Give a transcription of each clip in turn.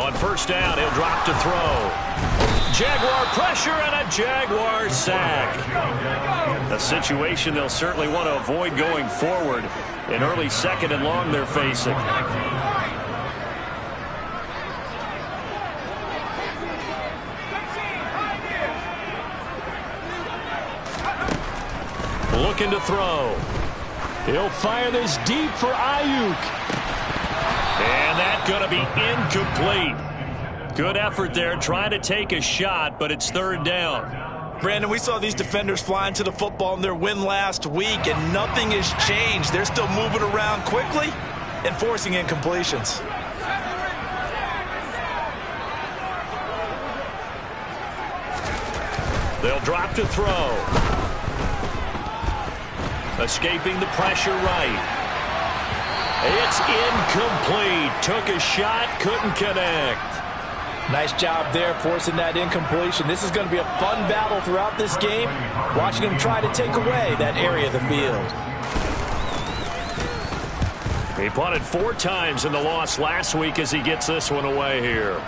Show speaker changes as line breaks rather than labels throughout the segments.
On first down, he'll drop to throw. Jaguar pressure and a Jaguar sack. A situation they'll certainly want to avoid going forward. An early second and long they're facing. Looking to throw. He'll fire this deep for Ayuk. And that's going to be incomplete. Good effort there trying to take a shot, but it's third down.
Brandon, we saw these defenders flying to the football in their win last week, and nothing has changed. They're still moving around quickly and forcing incompletions.
They'll drop to throw. Escaping the pressure right. It's incomplete. Took a shot, couldn't connect.
Nice job there forcing that incompletion. This is going to be a fun battle throughout this game. Watching him try to take away that area of the field.
He punted 4 times in the loss last week as he gets this one away here.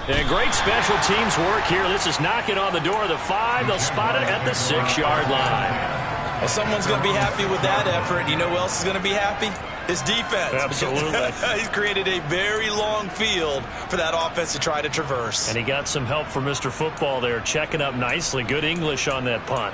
And great special teams work here. This is knocking on the door of the 5. They'll spot it at the 6-yard line.
Well, someone's going to be happy with that effort. You know who else is going to be happy? His defense.
Absolutely.
He's created a very long field for that offense to try to traverse.
And he got some help from Mr. Football there, checking up nicely. Good English on that punt.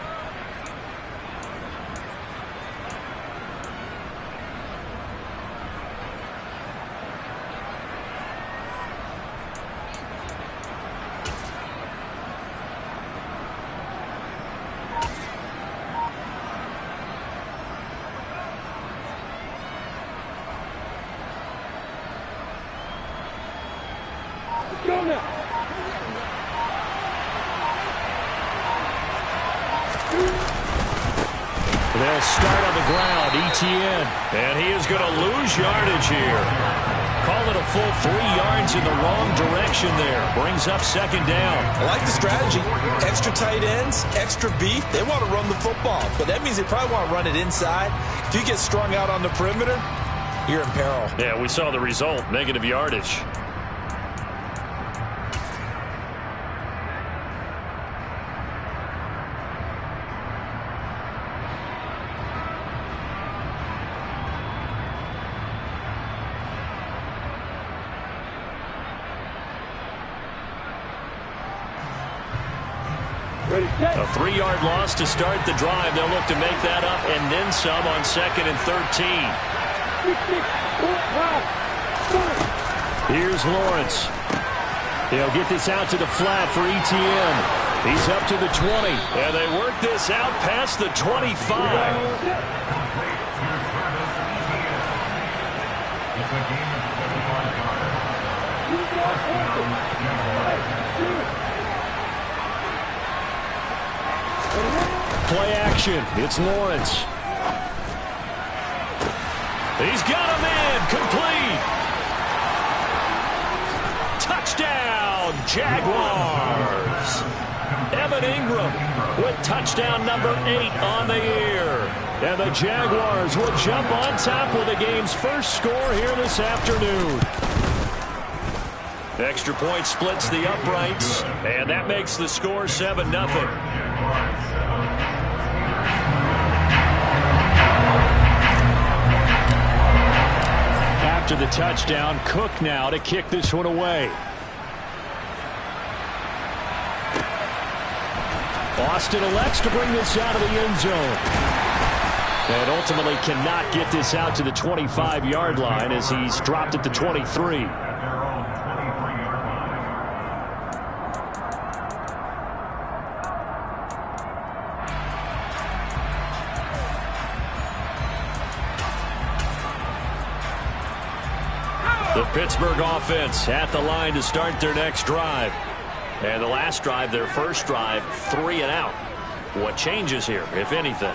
They'll start on the ground, Etienne. And he is going to lose yardage here. Call it a full 3 yards in the wrong direction there. Brings up second down.
I like the strategy. Extra tight ends, extra beef. They want to run the football, but that means they probably want to run it inside. If you get strung out on the perimeter, you're in peril.
Yeah, we saw the result, negative yardage. A 3-yard loss to start the drive. They'll look to make that up and then some on 2nd and 13. Here's Lawrence. He'll get this out to the flat for Etienne. He's up to the 20. And they work this out past the 25. Play action. It's Lawrence. He's got him in. Complete. Touchdown, Jaguars. Evan Ingram with touchdown number 8 on the year. And the Jaguars will jump on top with the game's first score here this afternoon. Extra point splits the uprights, and that makes the score 7-0. After the touchdown, Cook now to kick this one away. Austin elects to bring this out of the end zone. And ultimately cannot get this out to the 25-yard line as he's dropped at the 23. The Pittsburgh offense at the line to start their next drive. And the last drive, their first drive, 3 and out. What changes here, if anything?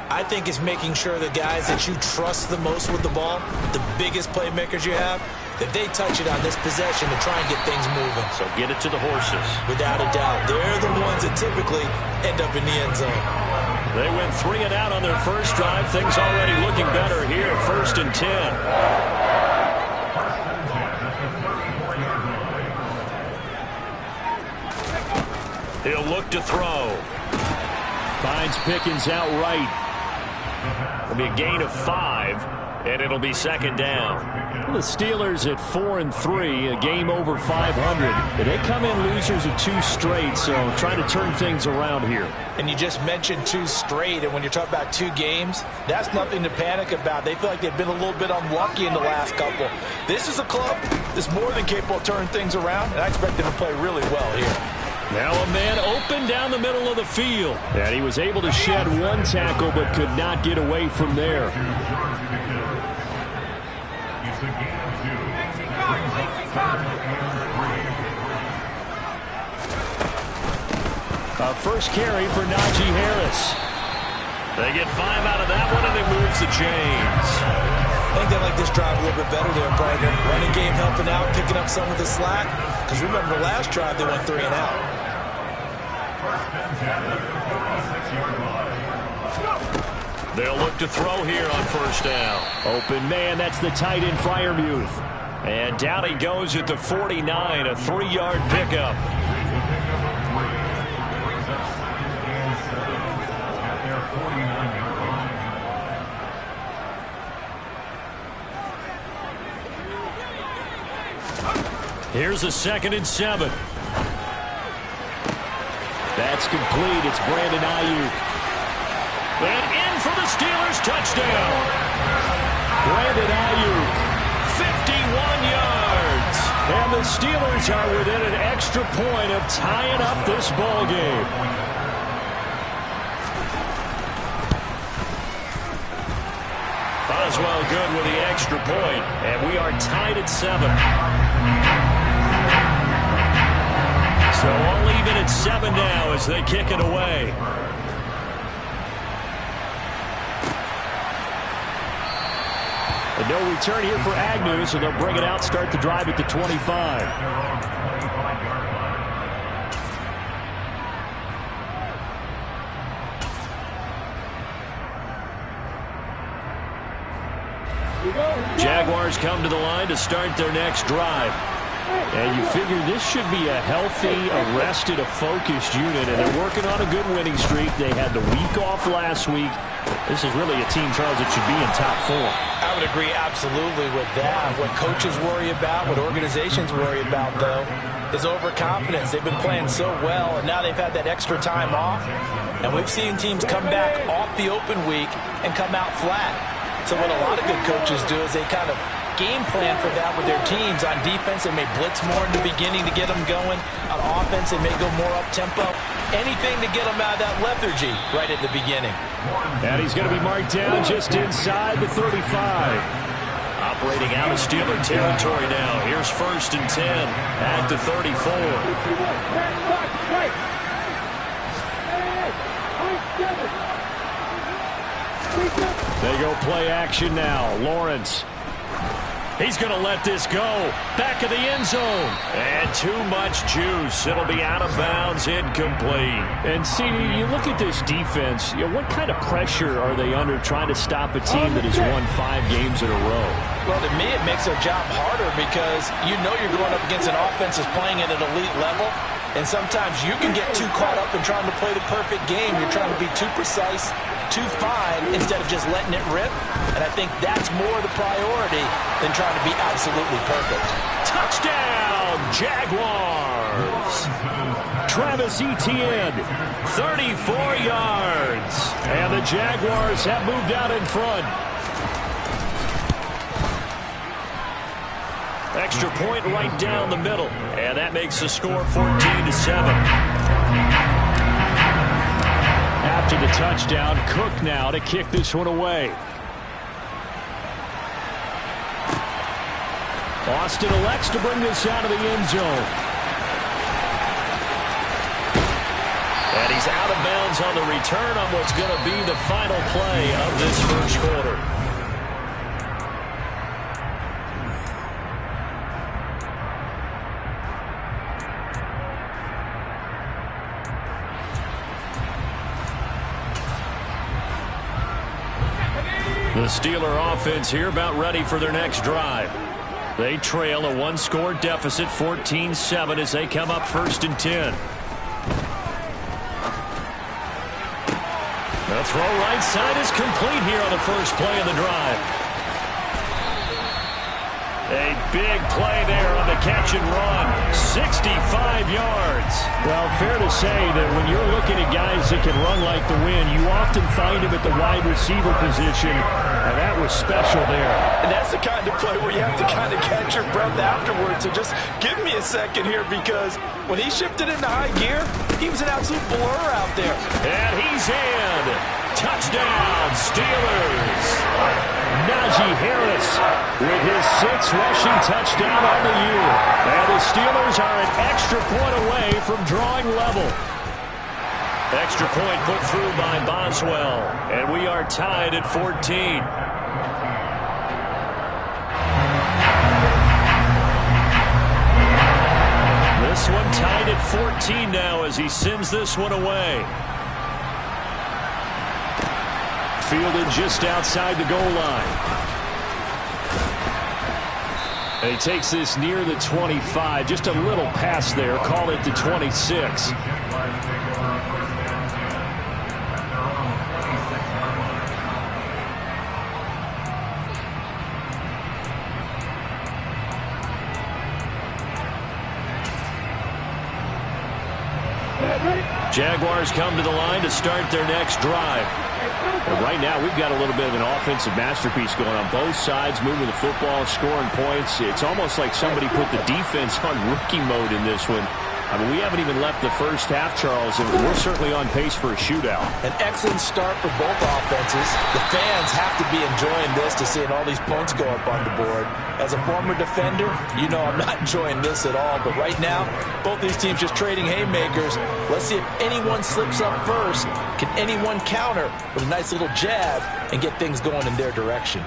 I think it's making sure the guys that you trust the most with the ball, the biggest playmakers you have, that they touch it on this possession to try and get things moving.
So get it to the horses.
Without a doubt. They're the ones that typically end up in the end zone.
They went 3 and out on their first drive. Things already looking better here. 1st and 10. He'll look to throw. Finds Pickens outright. It'll be a gain of 5, and it'll be second down. The Steelers at 4-3, a game over 500. They come in losers of 2 straight, so trying to turn things around here.
And you just mentioned 2 straight, and when you're talking about 2 games, that's nothing to panic about. They feel like they've been a little bit unlucky in the last couple. This is a club that's more than capable of turning things around, and I expect them to play really well here.
Now a man open down the middle of the field. And he was able to shed 1 tackle but could not get away from there. A first carry for Najee Harris. They get 5 out of that one, and it moves the chains.
I think they like this drive a little bit better there, Brandon. Running game helping out, picking up some of the slack. Because remember, the last drive they went 3 and out.
They'll look to throw here on first down. Open man, that's the tight end Freiermuth. And down he goes at the 49, a 3-yard pickup. Here's a 2nd and 7. That's complete. It's Brandon Ayuk. And in for the Steelers, touchdown. Brandon Ayuk, 51 yards. And the Steelers are within an extra point of tying up this ball game. Boswell good with the extra point, and we are tied at 7. So all even at 7 now as they kick it away. And no return here for Agnew, so they'll bring it out, start the drive at the 25. Jaguars come to the line to start their next drive. And you figure this should be a healthy, arrested, a focused unit, and they're working on a good winning streak. They had the week off last week. This is really a team, Charles, that should be in top 4.
I would agree absolutely with that. What coaches worry about, what organizations worry about, though, is overconfidence. They've been playing so well, and now they've had that extra time off. And we've seen teams come back off the open week and come out flat. So what a lot of good coaches do is they kind of game plan for that with their teams. On defense, they may blitz more in the beginning to get them going. On offense, they may go more up-tempo. Anything to get them out of that lethargy right at the beginning.
And he's going to be marked down just inside the 35. Operating out of Steeler territory now. Here's 1st and 10 at the 34. They go play action now. Lawrence. He's going to let this go. Back of the end zone. And too much juice. It'll be out of bounds, incomplete. And see, you look at this defense, what kind of pressure are they under trying to stop a team that has won 5 games in a row?
Well, to me, it makes their job harder because you know you're going up against an offense that's playing at an elite level. And sometimes you can get too caught up in trying to play the perfect game. You're trying to be too precise, too fine, instead of just letting it rip. And I think that's more the priority than trying to be absolutely perfect.
Touchdown, Jaguars! Travis Etienne, 34 yards. And the Jaguars have moved out in front. Extra point right down the middle. And that makes the score 14-7. After the touchdown, Cook now to kick this one away. Austin elects to bring this out of the end zone. And he's out of bounds on the return on what's going to be the final play of this first quarter. The Steeler offense here about ready for their next drive. They trail a 1-score deficit, 14-7, as they come up 1st and 10. throw right side is complete here on the first play of the drive. A big play there on the catch and run. 65 yards. Well, fair to say that when you're looking at guys that can run like the wind, you often find them at the wide receiver position, and that was special there.
And that's the kind of play where you have to kind of catch your breath afterwards. So just give me a second here, because when he shifted into high gear, he was an absolute blur out there.
And he's in. Touchdown, Steelers. Najee Harris with his 6th rushing touchdown on the year. And the Steelers are an extra point away from drawing level. Extra point put through by Boswell. And we are tied at 14. This one tied at 14 now as he sends this one away. Fielded just outside the goal line. And he takes this near the 25. Just a little pass there. Call it the 26. Jaguars come to the line to start their next drive. And right now, we've got a little bit of an offensive masterpiece going on both sides, moving the football, scoring points. It's almost like somebody put the defense on rookie mode in this one. I mean, we haven't even left the first half, Charles, and we're certainly on pace for a shootout.
An excellent start for both offenses. The fans have to be enjoying this to seeing all these points go up on the board. As a former defender, you know I'm not enjoying this at all. But right now, both these teams just trading haymakers. Let's see if anyone slips up first. Can anyone counter with a nice little jab and get things going in their direction?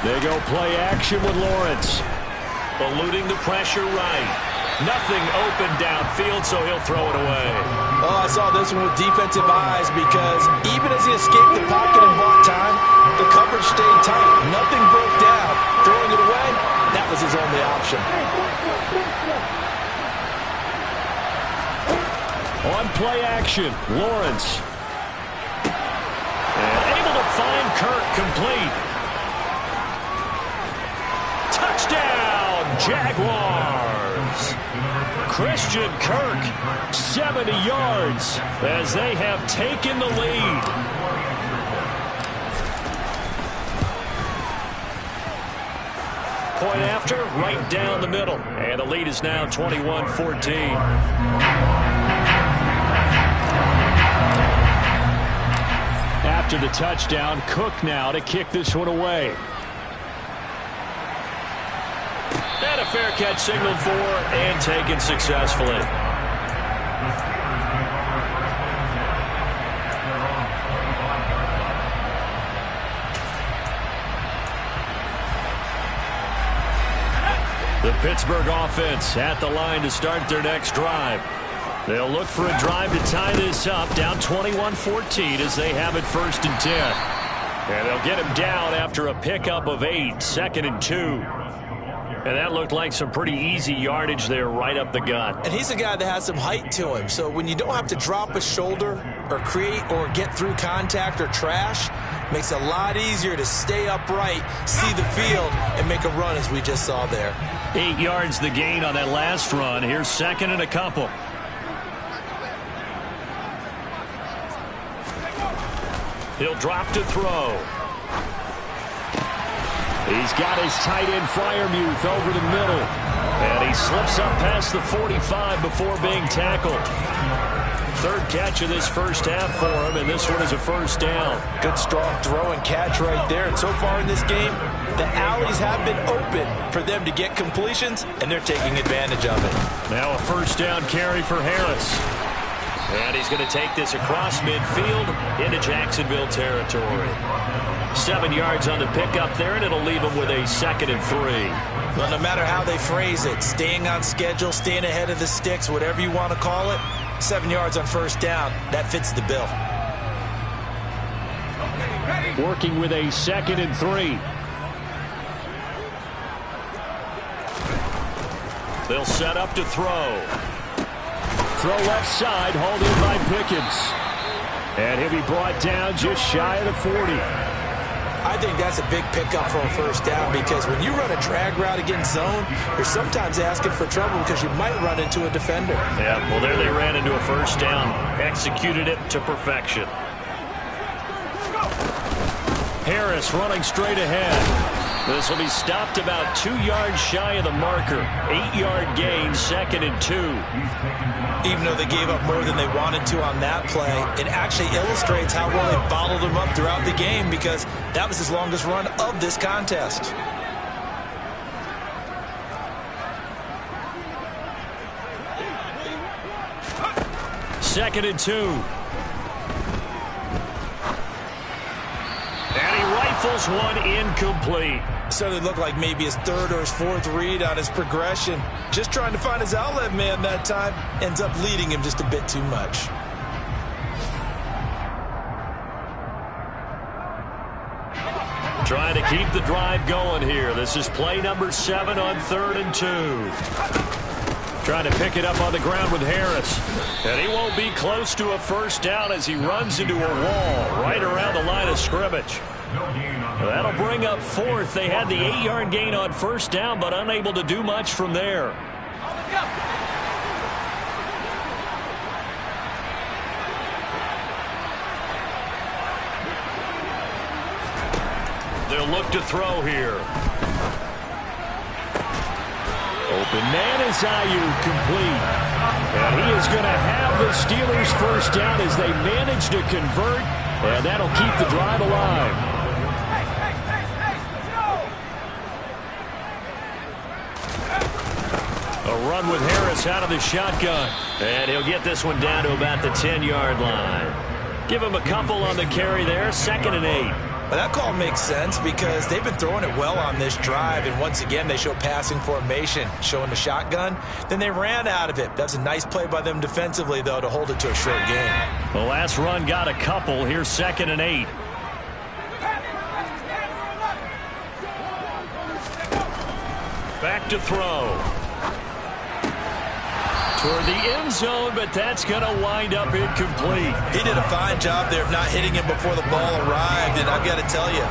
They go play action with Lawrence. Eluding the pressure right. Nothing open downfield, so he'll throw it away.
Oh, I saw this one with defensive eyes, because even as he escaped the pocket and bought time, the coverage stayed tight. Nothing broke down. Throwing it away, that was his only option.
On play action, Lawrence. And able to find Kirk complete. Touchdown, Jaguars. Christian Kirk, 70 yards as they have taken the lead. Point after, right down the middle. And the lead is now 21-14. After the touchdown, Cook now to kick this one away. And a fair catch signaled for and taken successfully. The Pittsburgh offense at the line to start their next drive. They'll look for a drive to tie this up, down 21-14 as they have it 1st and 10. And they'll get him down after a pickup of 8, 2nd and 2. And that looked like some pretty easy yardage there right up the gut.
And he's a guy that has some height to him. So when you don't have to drop a shoulder or create or get through contact or trash, makes it a lot easier to stay upright, see the field, and make a run as we just saw there.
8 yards the gain on that last run. Here's 2nd and a couple. He'll drop to throw. He's got his tight end Freiermuth over the middle. And he slips up past the 45 before being tackled. 3rd catch of this first half for him, and this one is a 1st down.
Good strong throw and catch right there. And so far in this game, the alleys have been open for them to get completions, and they're taking advantage of it.
Now a 1st down carry for Harris. And he's going to take this across midfield into Jacksonville territory. 7 yards on the pickup there, and it'll leave him with a 2nd and 3.
Well, no matter how they phrase it, staying on schedule, staying ahead of the sticks, whatever you want to call it, 7 yards on 1st down, that fits the bill.
Working with a 2nd and 3. They'll set up to throw. Throw left side, hauled in by Pickens. And he'll be brought down just shy of the 40.
I think that's a big pickup for a first down, because when you run a drag route against zone, you're sometimes asking for trouble because you might run into a defender.
Yeah, well, there they ran into a first down. Executed it to perfection. Harris running straight ahead. This will be stopped about 2 yards shy of the marker. 8-yard gain, 2nd and 2.
Even though they gave up more than they wanted to on that play, it actually illustrates how well they bottled them up throughout the game, because that was his longest run of this contest.
Second and 2. And he rifles one incomplete.
So it looked like maybe his 3rd or his 4th read on his progression. Just trying to find his outlet man that time. Ends up leading him just a bit too much.
Trying to keep the drive going here. This is play number 7 on 3rd and 2. Trying to pick it up on the ground with Harris. And he won't be close to a first down as he runs into a wall right around the line of scrimmage. That'll bring up 4th. They had the 8-yard gain on first down, but unable to do much from there. They'll look to throw here. Open man is Ayuk, complete. And he is going to have the Steelers first down as they manage to convert, and that'll keep the drive alive. A run with Harris out of the shotgun. And he'll get this one down to about the 10-yard line. Give him a couple on the carry there, 2nd and 8.
But that call makes sense because they've been throwing it well on this drive, and once again they show passing formation, showing the shotgun. Then they ran out of it. That's a nice play by them defensively, though, to hold it to a short gain.
The last run got a couple. Here's 2nd and 8. Back to throw. Toward the end zone, but that's going to wind up incomplete.
He did a fine job there of not hitting him before the ball arrived, and I've got to tell you,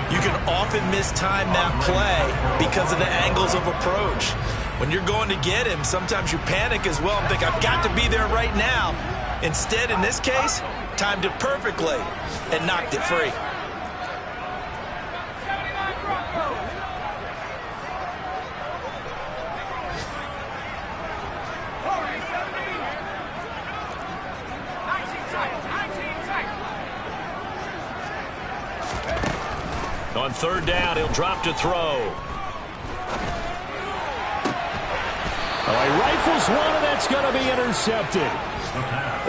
you can often mistime that play because of the angles of approach. When you're going to get him, sometimes you panic as well and think, I've got to be there right now. Instead, in this case, timed it perfectly and knocked it free.
On 3rd down, he'll drop to throw. Oh, he rifles one, and that's going to be intercepted.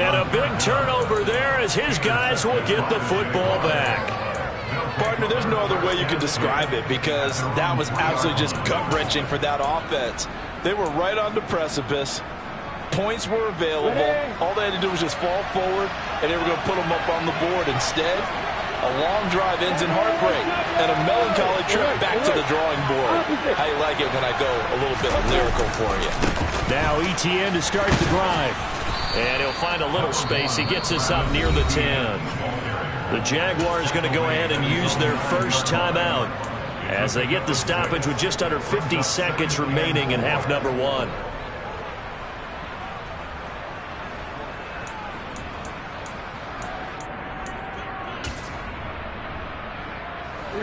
And a big turnover there as his guys will get the football back.
Partner, there's no other way you can describe it because that was absolutely just gut-wrenching for that offense. They were right on the precipice. Points were available. All they had to do was just fall forward, and they were going to put them up on the board. Instead, a long drive ends in heartbreak and a melancholy trip back to the drawing board. How you like it when I go a little bit lyrical for you?
Now ETN to start the drive. And he'll find a little space. He gets us up near the 10. The Jaguars going to go ahead and use their first timeout as they get the stoppage with just under 50 seconds remaining in half number 1.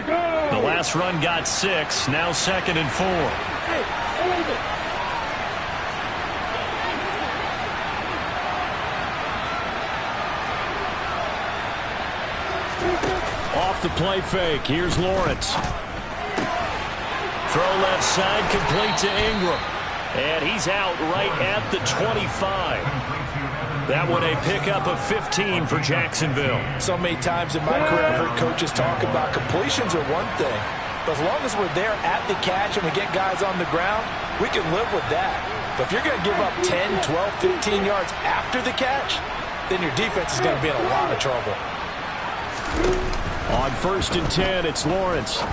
The last run got 6, now 2nd and 4. Off the play fake, here's Lawrence. Throw left side, complete to Ingram. And he's out right at the 25. That one a pickup of 15 for Jacksonville.
So many times in my career I've heard coaches talk about completions are one thing, but as long as we're there at the catch and we get guys on the ground, we can live with that. But if you're going to give up 10, 12, 15 yards after the catch, then your defense is going to be in a lot of trouble.
On 1st and 10, it's Lawrence. Going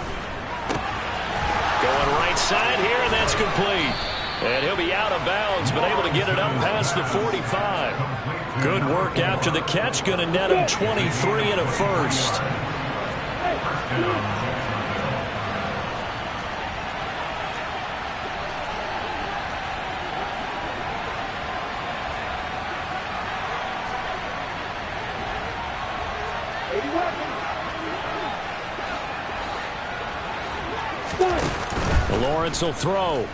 right side here, and that's complete. And he'll be out of bounds, but able to get it up past the 45. Good work after the catch. Going to net him 23 and a first. Lawrence will throw.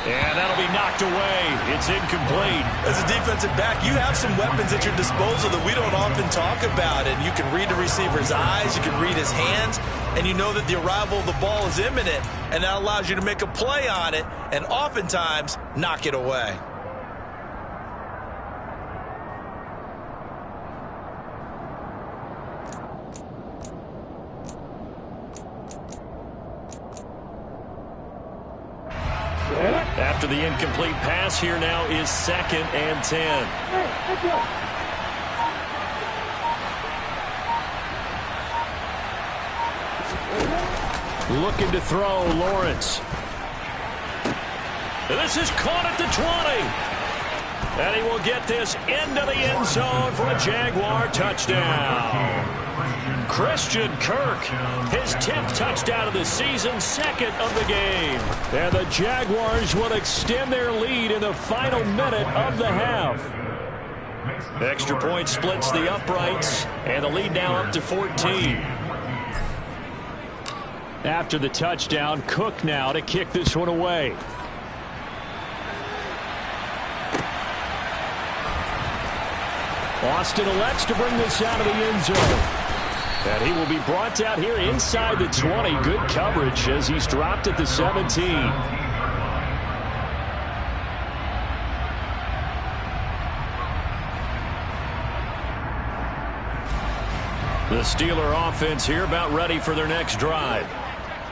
And that'll be knocked away. It's incomplete.
As a defensive back, you have some weapons at your disposal that we don't often talk about. And you can read the receiver's eyes, you can read his hands, and you know that the arrival of the ball is imminent. And that allows you to make a play on it and oftentimes knock it away.
After the incomplete pass, here now is 2nd and 10. Looking to throw, Lawrence. This is caught at the 20. And he will get this into the end zone for a Jaguar touchdown. Christian Kirk, his 10th touchdown of the season, 2nd of the game. And the Jaguars will extend their lead in the final minute of the half. Extra point splits the uprights, and the lead now up to 14. After the touchdown, Cook now to kick this one away. Austin elects to bring this out of the end zone. And he will be brought out here inside the 20. Good coverage as he's dropped at the 17. The Steeler offense here about ready for their next drive.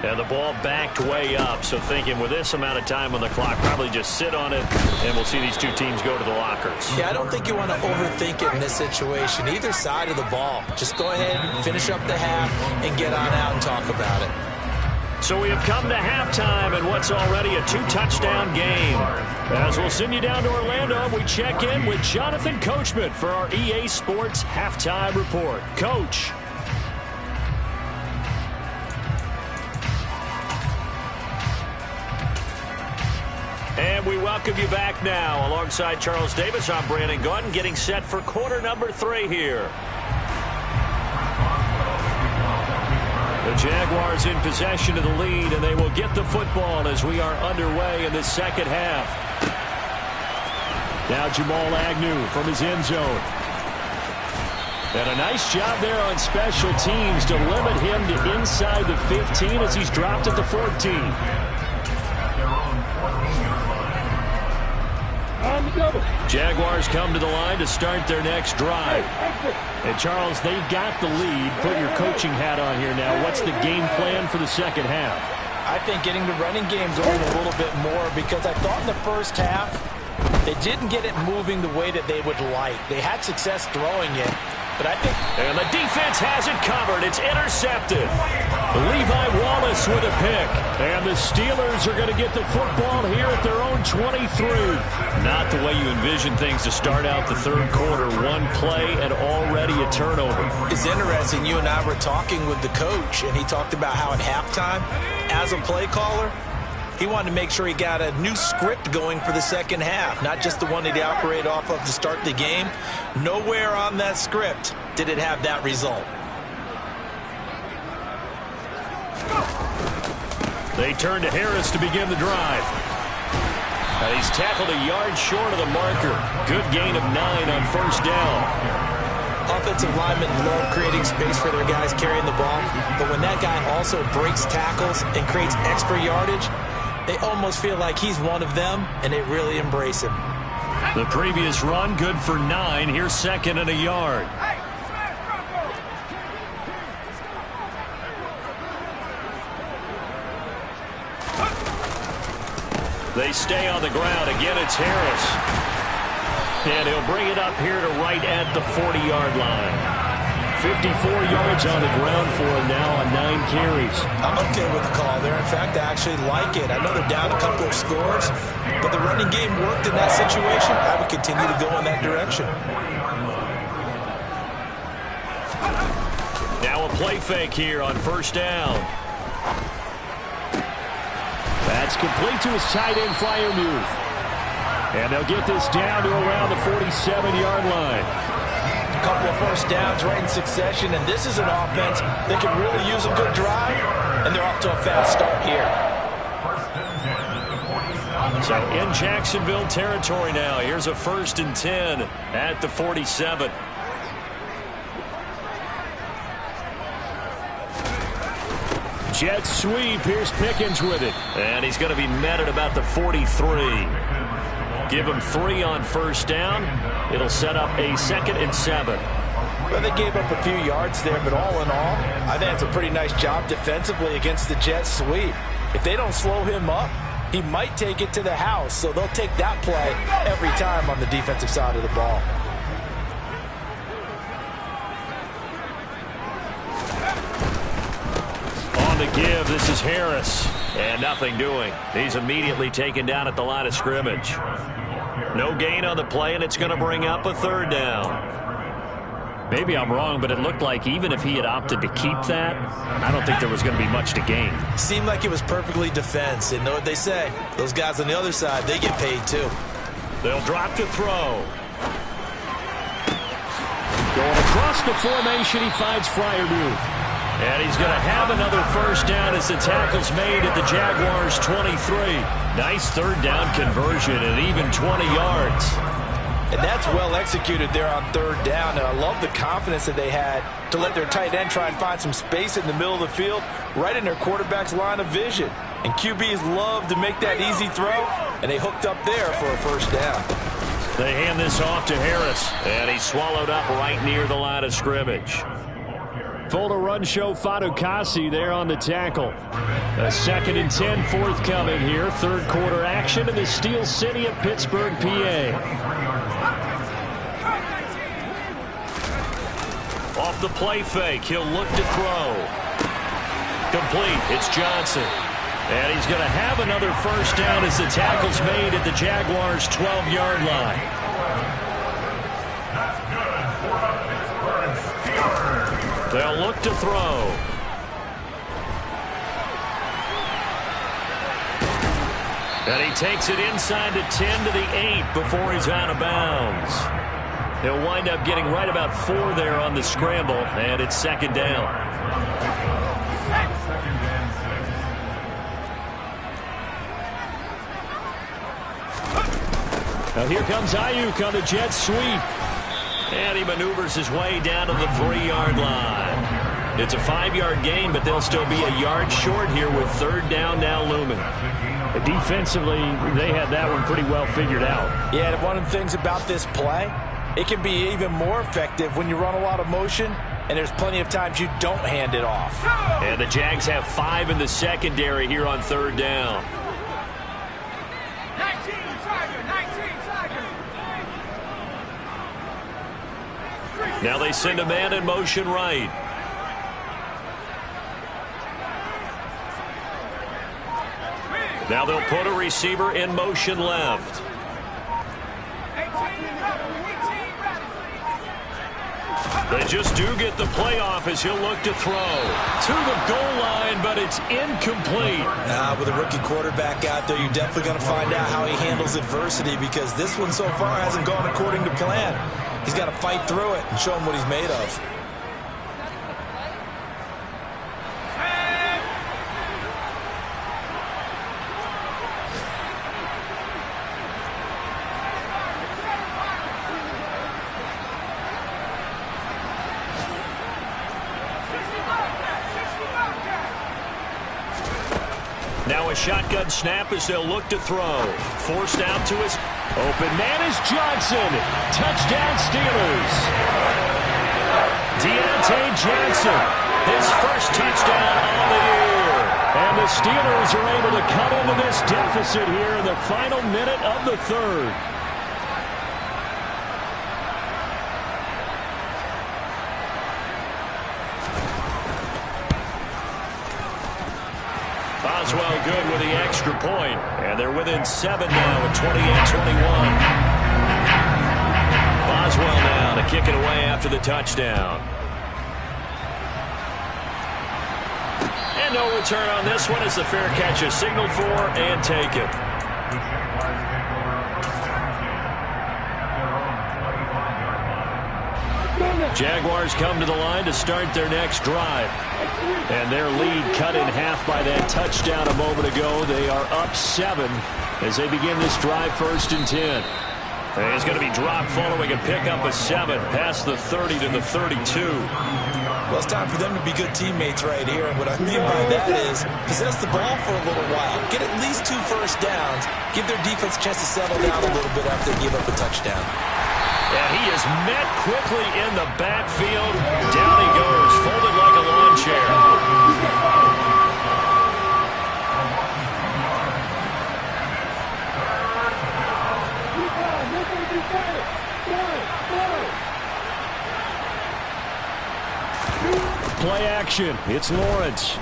And the ball backed way up, so thinking with this amount of time on the clock, probably just sit on it, and we'll see these two teams go to the lockers.
Yeah, I don't think you want to overthink it in this situation. Either side of the ball. Just go ahead, finish up the half, and get on out and talk about it.
So we have come to halftime in what's already a 2-touchdown game. As we'll send you down to Orlando, we check in with Jonathan Coachman for our EA Sports Halftime Report. Coach. And we welcome you back now. Alongside Charles Davis, I'm Brandon Gordon, getting set for quarter number 3 here. The Jaguars in possession of the lead, and they will get the football as we are underway in the second half. Now Jamal Agnew from his end zone. And a nice job there on special teams to limit him to inside the 15 as he's dropped at the 14. Jaguars come to the line to start their next drive. And Charles, they've got the lead. Put your coaching hat on here now. What's the game plan for the second half?
I think getting the running game going a little bit more, because I thought in the first half they didn't get it moving the way that they would like. They had success throwing it, but I think...
And the defense has it covered. It's intercepted. Levi Wallace with a pick. And the Steelers are going to get the football here at their own 23. Not the way you envision things to start out the third quarter. One play and already a turnover.
It's interesting. You and I were talking with the coach, and he talked about how at halftime, as a play caller, he wanted to make sure he got a new script going for the second half, not just the one that he operated off of to start the game. Nowhere on that script did it have that result.
They turn to Harris to begin the drive. And he's tackled a yard short of the marker. Good gain of 9 on first down.
Offensive linemen love creating space for their guys carrying the ball, but when that guy also breaks tackles and creates extra yardage, they almost feel like he's one of them, and they really embrace him.
The previous run, good for 9. Here's 2nd and a yard. They stay on the ground. Again, it's Harris. And he'll bring it up here to right at the 40-yard line. 54 yards on the ground for him now on 9 carries.
I'm okay with the call there. In fact, I actually like it. I know they're down a couple of scores, but the running game worked in that situation. I would continue to go in that direction.
Now a play fake here on first down. That's complete to his tight end, Freiermuth. And they'll get this down to around the 47-yard line.
A couple of first downs right in succession, and this is an offense that can really use a good drive, and they're off to a fast start here.
So in Jacksonville territory now. Here's a 1st and 10 at the 47. Jet sweep. Here's Pickens with it. And he's going to be met at about the 43. Give him 3 on first down. It'll set up a 2nd and 7.
Well, they gave up a few yards there, but all in all, I think it's a pretty nice job defensively against the jet sweep. If they don't slow him up, he might take it to the house, so they'll take that play every time on the defensive side of the ball.
On the give, this is Harris. And nothing doing. He's immediately taken down at the line of scrimmage. No gain on the play, and it's going to bring up a 3rd down. Maybe I'm wrong, but it looked like even if he had opted to keep that, I don't think there was going to be much to gain.
Seemed like it was perfectly defense. And know what they say? Those guys on the other side, they get paid too.
They'll drop to throw. Going across the formation, he finds Freiermuth. And he's going to have another first down as the tackle's made at the Jaguars' 23. Nice 3rd down conversion and even 20 yards.
And that's well executed there on 3rd down. And I love the confidence that they had to let their tight end try and find some space in the middle of the field, right in their quarterback's line of vision. And QBs love to make that easy throw, and they hooked up there for a first down.
They hand this off to Harris, and he's swallowed up right near the line of scrimmage. Full to run show Fadukasi there on the tackle. A 2nd and 10 forthcoming here. 3rd quarter action in the Steel City of Pittsburgh, PA. Off the play fake, he'll look to throw. Complete, it's Johnson. And he's going to have another first down as the tackle's made at the Jaguars' 12-yard line. They'll look to throw. And he takes it inside the 10 to the 8 before he's out of bounds. He'll wind up getting right about 4 there on the scramble, and it's 2nd down. Now here comes Ayuk on the jet sweep. And he maneuvers his way down to the 3-yard line. It's a 5-yard gain, but they'll still be a yard short here with 3rd down now looming. Defensively, they had that one pretty well figured out.
Yeah, and one of the things about this play, it can be even more effective when you run a lot of motion, and there's plenty of times you don't hand it off.
And the Jags have 5 in the secondary here on 3rd down. Now they send a man in motion right. Now they'll put a receiver in motion left. They just do get the playoff as he'll look to throw to the goal line, but it's incomplete.
With a rookie quarterback out there, you're definitely going to find out how he handles adversity, because this one so far hasn't gone according to plan. He's got to fight through it and show him what he's made of.
Now a shotgun snap as they'll look to throw. Forced out to his open man is Johnson. Touchdown Steelers. Deontay Johnson, his first touchdown on the year. And the Steelers are able to cut into this deficit here in the final minute of the 3rd. Boswell good with the extra point, and they're within 7 now at 28-21. Boswell now to kick it away after the touchdown. And no return on this one as the fair catch is signaled for and taken. Jaguars come to the line to start their next drive. And their lead cut in half by that touchdown a moment ago. They are up 7 as they begin this drive, 1st and 10. And it's going to be dropped following a pickup of 7 past the 30 to the 32.
Well, it's time for them to be good teammates right here. And what I mean by that is possess the ball for a little while. Get at least 2 first downs. Give their defense a chance to settle down a little bit after they give up a touchdown.
And he is met quickly in the backfield. Down he goes, folded like a lawn chair. Play action. It's Lawrence.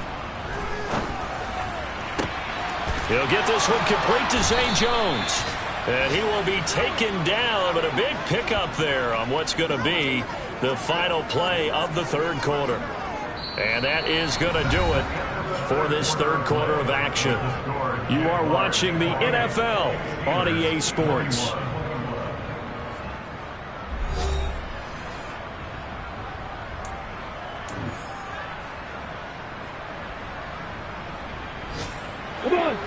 He'll get this one complete to Zay Jones. And he will be taken down, but a big pickup there on what's going to be the final play of the 3rd quarter. And that is going to do it for this 3rd quarter of action. You are watching the NFL on EA Sports.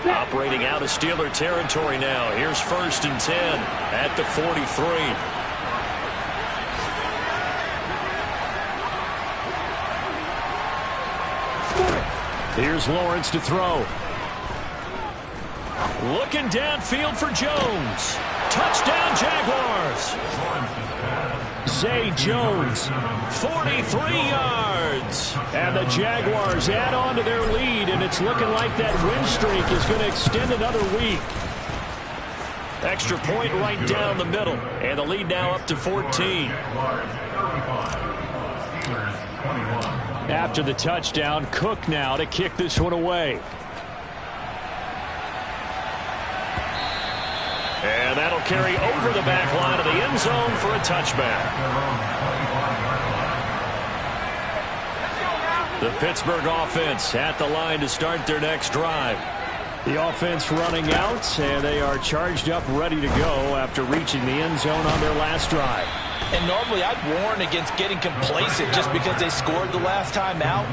Operating out of Steeler territory now. Here's 1st and 10 at the 43. Here's Lawrence to throw. Looking downfield for Jones. Touchdown Jaguars. Zay Jones, 43 yards. And the Jaguars add on to their lead, and it's looking like that win streak is going to extend another week. Extra point right down the middle, and the lead now up to 14. After the touchdown, Cook now to kick this one away. And that'll carry over the back line of the end zone for a touchback. The Pittsburgh offense at the line to start their next drive. The offense running out, and they are charged up, ready to go after reaching the end zone on their last drive.
And normally I'd warn against getting complacent just because they scored the last time out.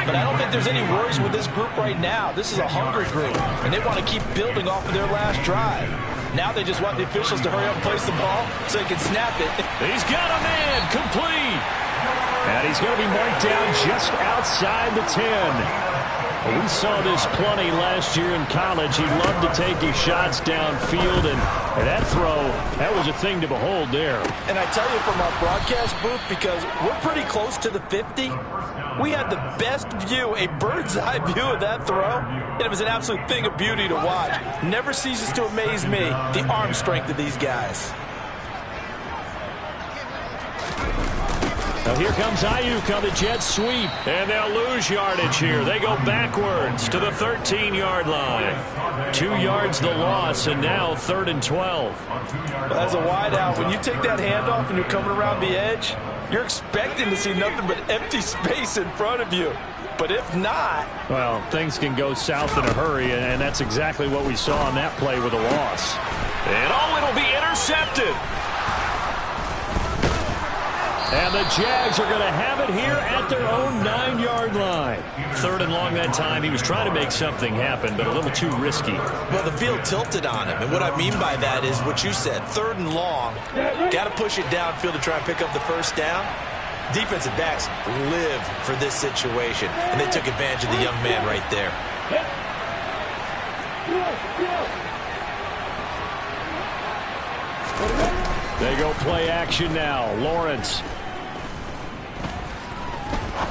But I don't think there's any worries with this group right now. This is a hungry group, and they want to keep building off of their last drive. Now they just want the officials to hurry up and place the ball so they can snap it.
He's got a man, complete. And he's going to be marked down just outside the 10. We saw this plenty last year in college. He loved to take his shots downfield, and that throw, that was a thing to behold there.
And I tell you, from our broadcast booth, because we're pretty close to the 50, we had the best view, a bird's eye view of that throw, and it was an absolute thing of beauty to watch. Never ceases to amaze me, the arm strength of these guys.
Now here comes Ayuk on the jet sweep, and they'll lose yardage here. They go backwards to the 13-yard line. 2 yards the loss, and now 3rd and 12.
As a wideout, when you take that handoff and you're coming around the edge, you're expecting to see nothing but empty space in front of you. But if not...
well, things can go south in a hurry, and that's exactly what we saw on that play with a loss. And it'll be intercepted. And the Jags are going to have it here at their own 9-yard line. 3rd and long that time. He was trying to make something happen, but a little too risky.
Well, the field tilted on him. And what I mean by that is what you said. 3rd and long. Got to push it downfield to try and pick up the first down. Defensive backs live for this situation. And they took advantage of the young man right there.
They go play action now. Lawrence.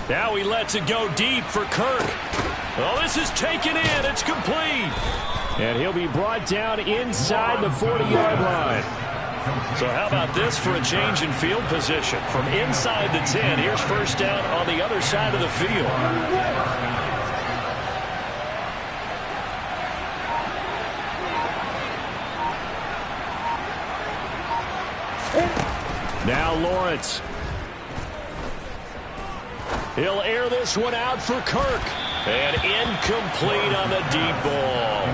Now he lets it go deep for Kirk. Oh, this is taken in. It's complete. And he'll be brought down inside the 40-yard line. So how about this for a change in field position? From inside the 10, here's first down on the other side of the field. Now Lawrence. He'll air this one out for Kirk. And incomplete on the deep ball.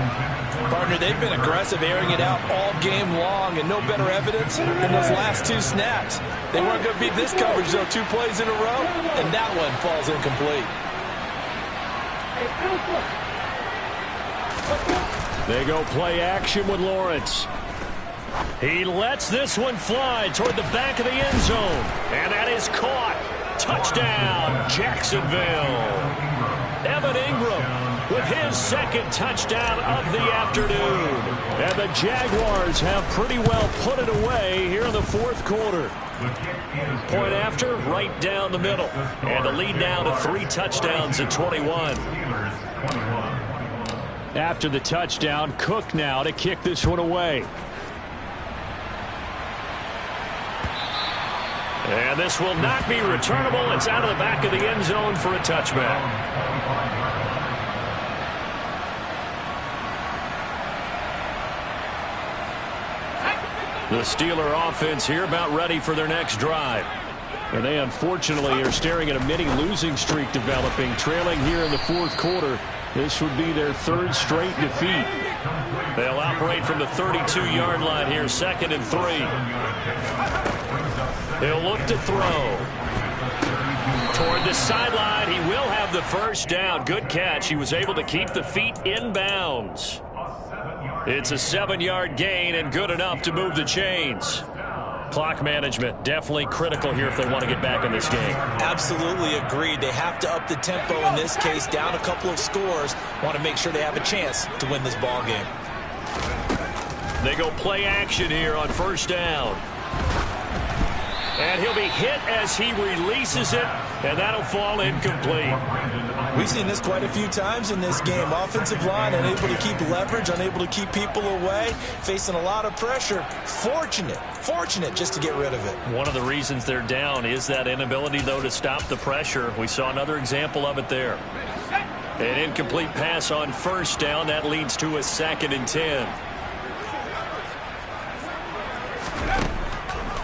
Partner, they've been aggressive airing it out all game long, and no better evidence than those last 2 snaps. They weren't going to beat this coverage, though, 2 plays in a row, and that one falls incomplete.
They go play action with Lawrence. He lets this one fly toward the back of the end zone. And that is caught. Touchdown, Jacksonville. Evan Ingram with his second touchdown of the afternoon. And the Jaguars have pretty well put it away here in the fourth quarter. Point after, right down the middle. And the lead now to 3 touchdowns at 21. After the touchdown, Cook now to kick this one away. And this will not be returnable. It's out of the back of the end zone for a touchback. The Steeler offense here about ready for their next drive. And they unfortunately are staring at a mini losing streak developing, trailing here in the fourth quarter. This would be their 3rd straight defeat. They'll operate from the 32-yard line here, 2nd and 3. He'll look to throw. Toward the sideline, he will have the first down. Good catch. He was able to keep the feet in bounds. It's a 7-yard gain and good enough to move the chains. Clock management definitely critical here if they want to get back in this game.
Absolutely agreed. They have to up the tempo in this case, down a couple of scores. Want to make sure they have a chance to win this ball game.
They go play action here on first down. And he'll be hit as he releases it, and that'll fall incomplete.
We've seen this quite a few times in this game. Offensive line unable to keep leverage, unable to keep people away, facing a lot of pressure. Fortunate just to get rid of it.
One of the reasons they're down is that inability, though, to stop the pressure. We saw another example of it there. An incomplete pass on first down. That leads to a 2nd and 10.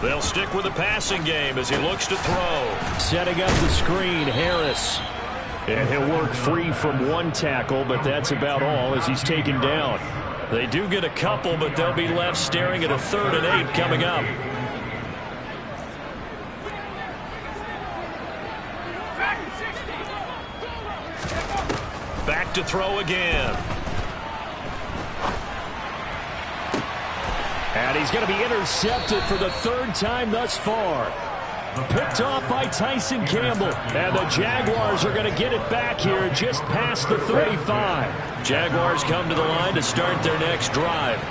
They'll stick with the passing game as he looks to throw. Setting up the screen, Harris. And he'll work free from 1 tackle, but that's about all as he's taken down. They do get a couple, but they'll be left staring at a 3rd and 8 coming up. Back to throw again. And he's going to be intercepted for the 3rd time thus far. Picked off by Tyson Campbell. And the Jaguars are going to get it back here just past the 35. Jaguars come to the line to start their next drive.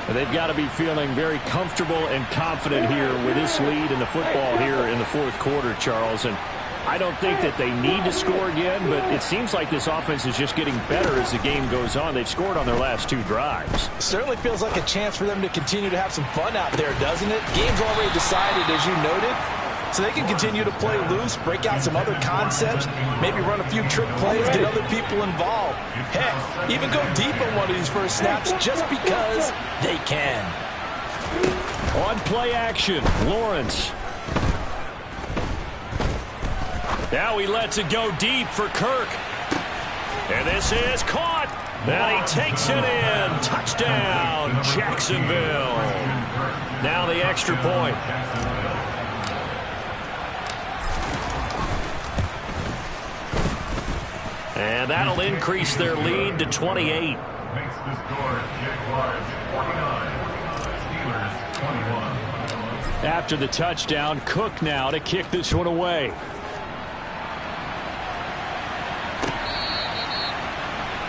And they've got to be feeling very comfortable and confident here with this lead in the football here in the fourth quarter, Charles. And I don't think that they need to score again, but it seems like this offense is just getting better as the game goes on. They've scored on their last 2 drives.
Certainly feels like a chance for them to continue to have some fun out there, doesn't it? Game's already decided, as you noted, so they can continue to play loose, break out some other concepts, maybe run a few trick plays, get other people involved. Heck, even go deep on one of these first snaps just because they can.
On play action, Lawrence. Now he lets it go deep for Kirk. And this is caught. And he takes it in. Touchdown, Jacksonville. Now the extra point. And that'll increase their lead to 28.
Makes the score Jaguars 49, Steelers 21.
After the touchdown, Cook now to kick this one away.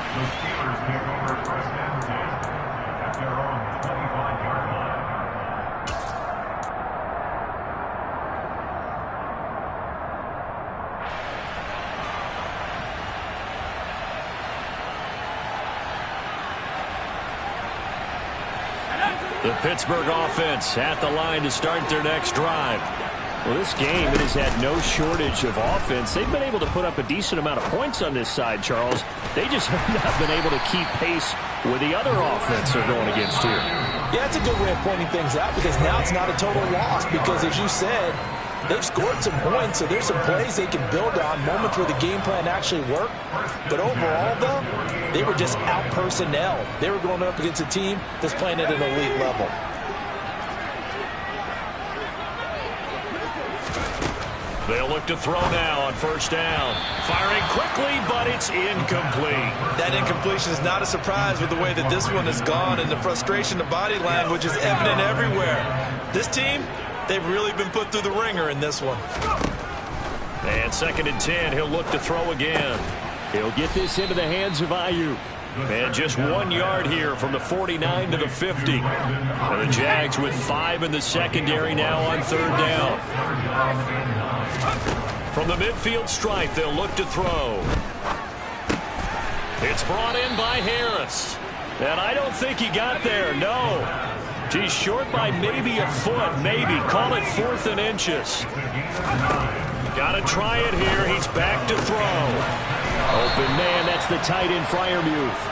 The Steelers take over first and 10 at their own 25-yard line.
The Pittsburgh offense at the line to start their next drive. Well, this game, it has had no shortage of offense. They've been able to put up a decent amount of points on this side, Charles. They just have not been able to keep pace with the other offense they're going against here.
Yeah, it's a good way of pointing things out because now it's not a total loss because, as you said, they've scored some points, so there's some plays they can build on, moments where the game plan actually worked. But overall, though, they were just out-personnel. They were going up against a team that's playing at an elite level.
They'll look to throw now on first down. Firing quickly, but it's incomplete.
That incompletion is not a surprise with the way that this one has gone, and the frustration, the body language is evident everywhere. This team, they've really been put through the ringer in this one.
And 2nd and 10, he'll look to throw again. He'll get this into the hands of Ayuk. And just 1 yard here from the 49 to the 50. And the Jags with 5 in the secondary now on 3rd down. From the midfield stripe, they'll look to throw. It's brought in by Harris. And I don't think he got there, no. He's short by maybe a foot, maybe. Call it 4th and inches. Got to try it here. He's back to throw. Open man, that's the tight end Freiermuth.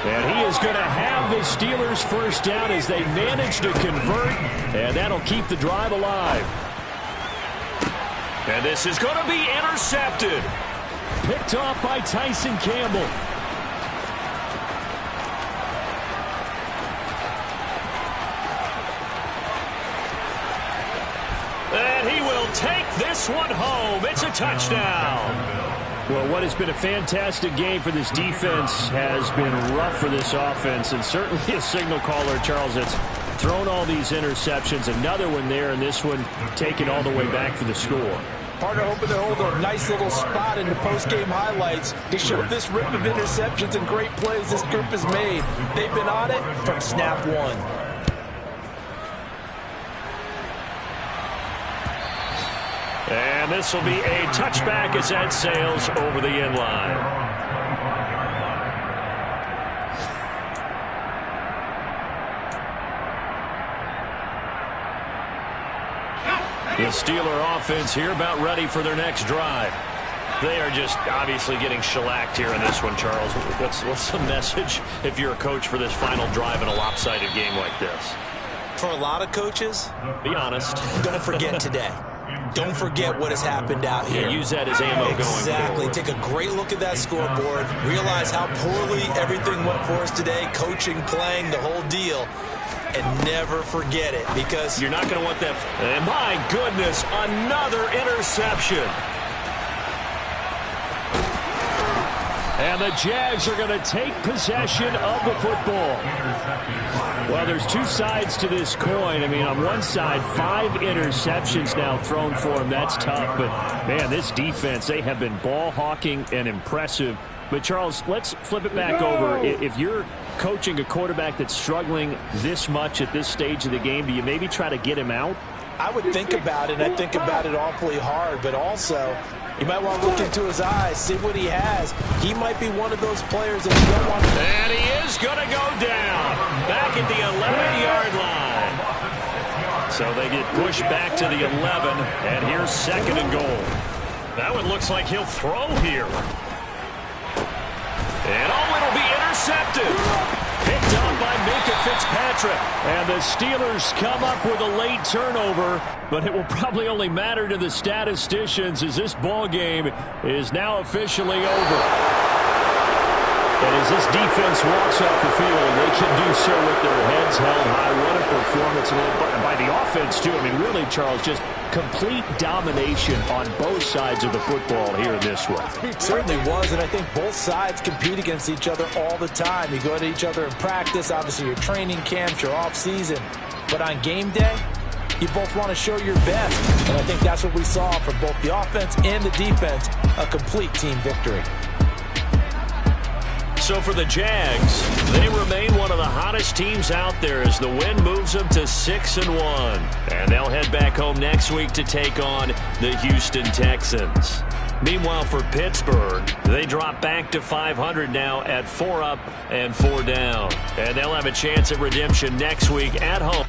And he is going to have the Steelers first down as they manage to convert, and that'll keep the drive alive. And this is going to be intercepted. Picked off by Tyson Campbell. And he will take this one home. It's a touchdown. Well, what has been a fantastic game for this defense has been rough for this offense, and certainly a signal caller, Charles, that's thrown all these interceptions. Another one there, and this one taken all the way back for the score.
Partner hoping to hold a nice little spot in the post-game highlights to show this rip of interceptions and great plays this group has made. They've been on it from snap one.
And this will be a touchback as that sails over the end line. The Steeler offense here about ready for their next drive. They are just obviously getting shellacked here in this one, Charles. What's the message if you're a coach for this final drive in a lopsided game like this?
For a lot of coaches,
be honest,
don't forget today. Don't forget what has happened out here.
Yeah, use that as ammo going forward.
Exactly. Take a great look at that scoreboard. Realize how poorly everything went for us today. Coaching, playing, the whole deal. And never forget it because
you're not going to want that. And my goodness, another interception. And the Jags are going to take possession of the football. Well, there's two sides to this coin. I mean, on one side, 5 interceptions now thrown for him. That's tough. But, man, this defense, they have been ball hawking and impressive. But, Charles, let's flip it back over. If you're coaching a quarterback that's struggling this much at this stage of the game, do you maybe try to get him out?
I would think about it. I think about it awfully hard. But also, you might want to look into his eyes, see what he has. He might be one of those players that you don't want to...
And he is going to go down back at the 11-yard line. So they get pushed back to the 11, and here's 2nd and goal. That one looks like he'll throw here. And it'll be intercepted. Picked up by Minka Fitzpatrick. And the Steelers come up with a late turnover, but it will probably only matter to the statisticians as this ball game is now officially over. And as this defense walks off the field, they can do so with their heads held high. What a performance by the offense, too. I mean, really, Charles, just complete domination on both sides of the football here in this one.
It certainly was, and I think both sides compete against each other all the time. You go to each other in practice, obviously your training camps, your off-season. But on game day, you both want to show your best. And I think that's what we saw from both the offense and the defense, a complete team victory.
So for the Jags, they remain one of the hottest teams out there as the win moves them to 6-1. And they'll head back home next week to take on the Houston Texans. Meanwhile, for Pittsburgh, they drop back to 500 now at 4 up and 4 down. And they'll have a chance at redemption next week at home.